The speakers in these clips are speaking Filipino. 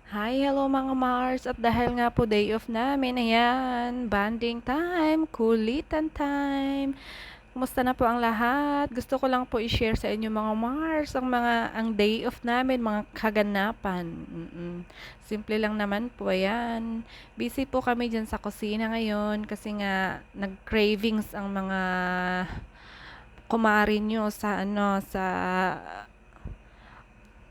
Hi, hello mga Mars. At dahil nga po day off namin, ayan, bonding time, kulitan time. Kumusta na po ang lahat? Gusto ko lang po i-share sa inyo mga Mars, ang day off namin, mga kaganapan. Simple lang naman po, ayan. Busy po kami dyan sa kusina ngayon kasi nga nag-cravings ang mga kumarin nyo sa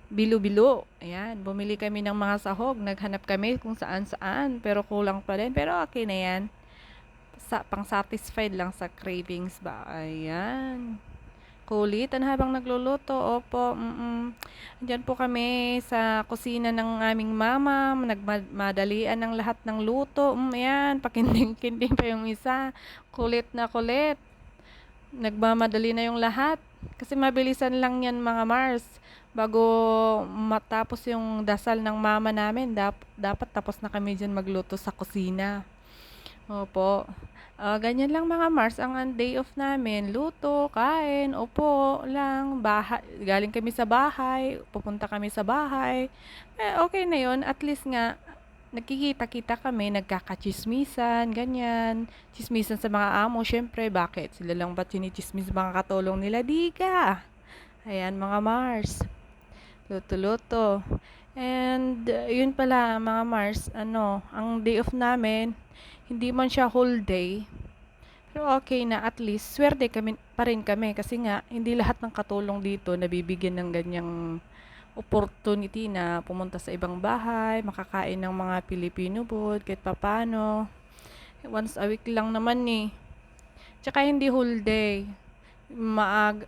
bilo-bilo. Ayan, bumili kami ng mga sahog. Naghanap kami kung saan-saan. Pero kulang pa rin. Pero okay na yan. Pang-satisfied lang sa cravings ba. Ayan. Kulitan habang nagluluto. Opo. Diyan po kami sa kusina ng aming mama. Nagmadalian ng lahat ng luto. Ayan. Pakinding-kinding pa yung isa. Kulit na kulit. Nagmamadali na yung lahat. Kasi mabilisan lang yan mga Mars. Bago matapos yung dasal ng mama namin, dapat tapos na kami dyan magluto sa kusina. Opo. Ganyan lang mga Mars, ang day off namin, luto, kain, opo lang, bahay, galing kami sa bahay, pupunta kami sa bahay. Okay na yon, at least nga, nagkikita-kita kami, nagkakachismisan, ganyan. Chismisan sa mga amo, syempre, bakit? Sila lang ba chinichismis mga katulong nila? Di ka! Ayan mga Mars, luto-luto. And yun pala mga Mars, ang day off namin, hindi man siya whole day, pero okay na, at least swerte kami pa rin kami kasi nga hindi lahat ng katulong dito nabibigyan ng ganyang opportunity na pumunta sa ibang bahay, makakain ng mga Filipino food kahit papano. Once a week lang naman eh. Tsaka hindi whole day.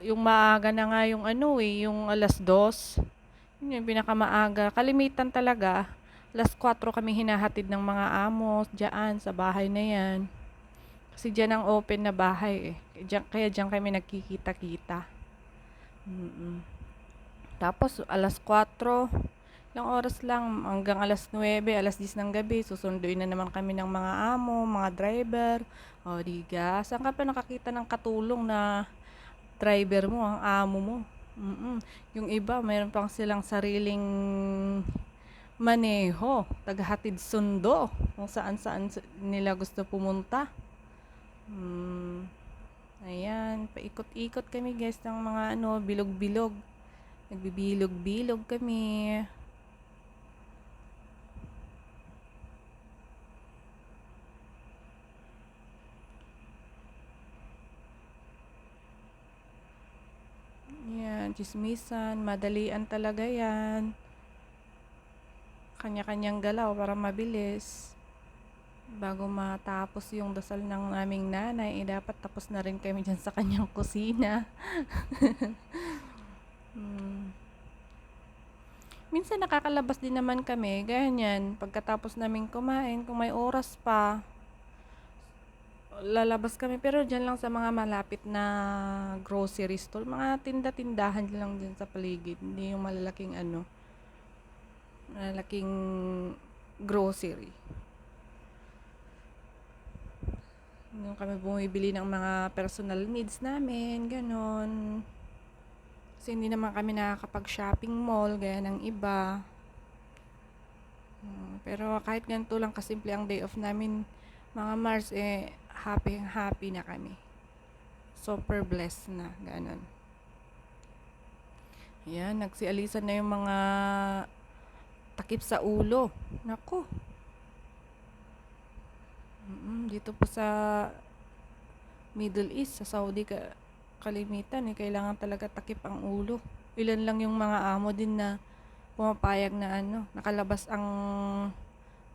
Yung maaga na nga yung yung alas 2. Yun yung pinakamaaga. Kalimitan talaga. Alas 4 kami hinahatid ng mga amos diyan sa bahay na yan. Kasi diyan ang open na bahay eh. Kaya diyan kami nagkikita-kita. Mm-mm. Tapos alas 4, ilang oras lang hanggang alas 9, alas 10 ng gabi, susunduin na naman kami ng mga amo, mga driver. O diga, saan ka pa nakakita ng katulong na driver mo, ang amo mo? Yung iba, mayroon pang silang sariling maneho, tagahatid sundo, kung saan-saan nila gusto pumunta. Ayan, paikot-ikot kami guys ng mga bilog-bilog. Nagbibilog-bilog kami. Yan, chismisan, madalian talaga yan. Kanya-kanyang galaw para mabilis. Bago matapos yung dasal ng aming nanay, dapat tapos na rin kami dyan sa kanyang kusina. Minsan nakakalabas din naman kami, ganyan, pagkatapos namin kumain, kung may oras pa, lalabas kami, pero dyan lang sa mga malapit na grocery store, mga tinda-tindahan lang dyan sa paligid, hindi yung malalaking grocery. Yung kami bumibili ng mga personal needs namin, ganon. Kasi hindi naman kami nakakapag-shopping mall, gaya ng iba. Pero kahit ganito lang kasimple ang day off namin, mga Mars, happy na kami. Super blessed na, ganon. Yan, nagsialisan na yung mga takip sa ulo. Nako. Dito po sa Middle East, sa Saudi, kalimitan kailangan talaga takip ang ulo. Ilan lang yung mga amo din na pumapayag na nakalabas ang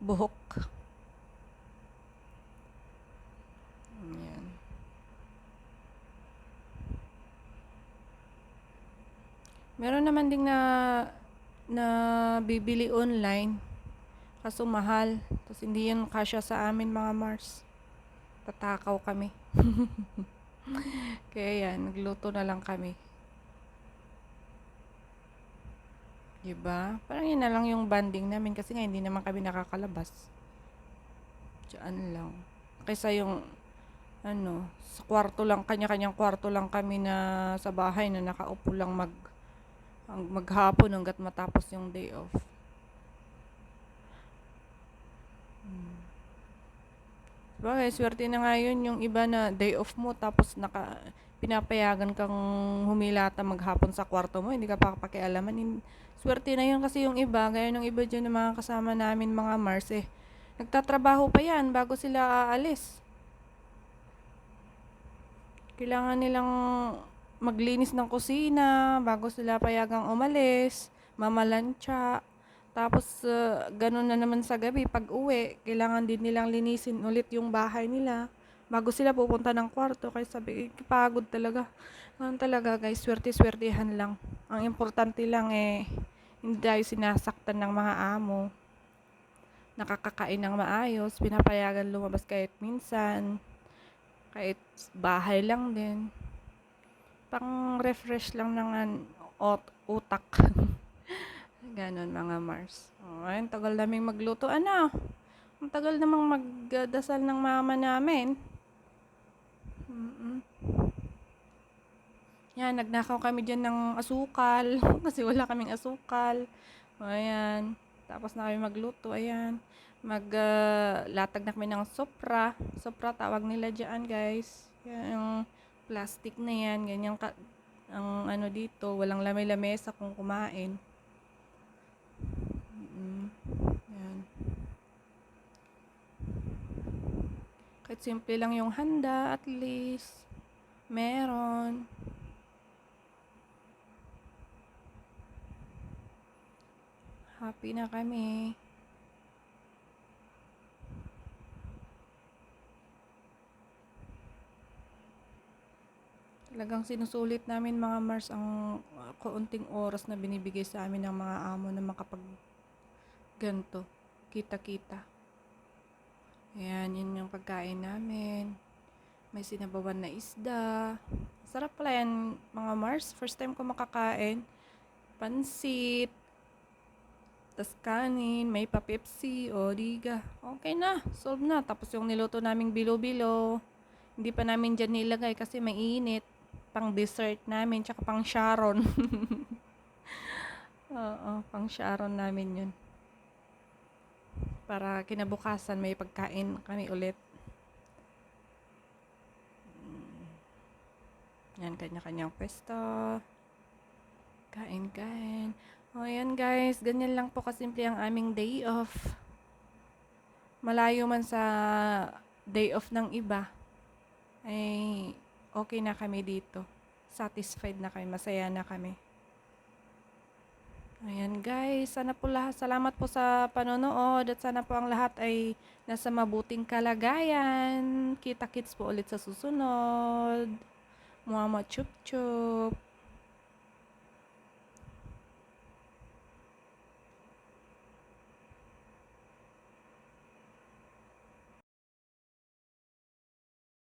buhok. Yan. Meron naman ding na bibili online, kaso mahal. Tapos hindi yan kasya sa amin mga Mars. Tatakaw kami. Kaya yan, nagluto na lang kami. Diba? Parang yun na lang yung banding namin kasi nga hindi naman kami nakakalabas. Diyan lang. Kaysa yung sa kwarto lang, kanya-kanyang kwarto lang kami na sa bahay na nakaupo lang maghapon hanggat matapos yung day off. Sabagay swerte na nga yun yung iba na day off mo tapos pinapayagan kang humilata maghapon sa kwarto mo, hindi ka pa pakialaman. Swerte na yun kasi yung iba, gaya ng iba diyan ng mga kasama namin mga Mars nagtatrabaho pa yan bago sila aalis. Kailangan nilang maglinis ng kusina bago sila payagang umalis, mamalantsa. Tapos, ganun na naman sa gabi, pag uwi, kailangan din nilang linisin ulit yung bahay nila bago sila pupunta ng kwarto. Kaya sabi, pagod talaga. Ganun talaga guys, swerte-swertihan lang. Ang importante lang hindi tayo sinasaktan ng mga amo. Nakakakain ng maayos, pinapayagan lumabas kahit minsan, kahit bahay lang din. Pang refresh lang ng utak. Ganon mga Mars. Ayun, tagal naming magluto. Ano? Ang tagal namang magdasal ng mama namin. Yan, nagnakaw kami dyan ng asukal. Kasi wala kaming asukal. Ayan. Tapos na kami magluto. Ayan. Latag na kami ng sopra. Sopra tawag nila dyan guys. Yan, yung plastic na yan. Ganyan ang ano dito. Walang lamay-lamesa kung kumain. Yan. Kahit simple lang yung handa, at least meron. Happy na kami. Talagang sinusulit namin mga Mars ang kaunting oras na binibigay sa amin ng mga amo na makapag ganto, kita-kita. Ayan, yun yung pagkain namin. May sinabawan na isda. Sarap pala yan mga Mars. First time ko makakain. Pansit. Tas kanin, may pa-Pepsi, o diga. Okay na, solve na. Tapos yung niluto naming bilo-bilo, hindi pa namin dyan nilagay kasi mainit. Pang dessert namin, tsaka pang Sharon. Oo, pang Sharon namin yun. Para kinabukasan may pagkain kami ulit. Yan, kanya-kanyang pwesto. Kain-kain. O yan guys, ganyan lang po kasimple ang aming day off. Malayo man sa day off ng iba, ay okay na kami dito. Satisfied na kami, masaya na kami. Ayan guys, salamat po sa panonood at sana po ang lahat ay nasa mabuting kalagayan. Kita-kits po ulit sa susunod. Mama chup chup.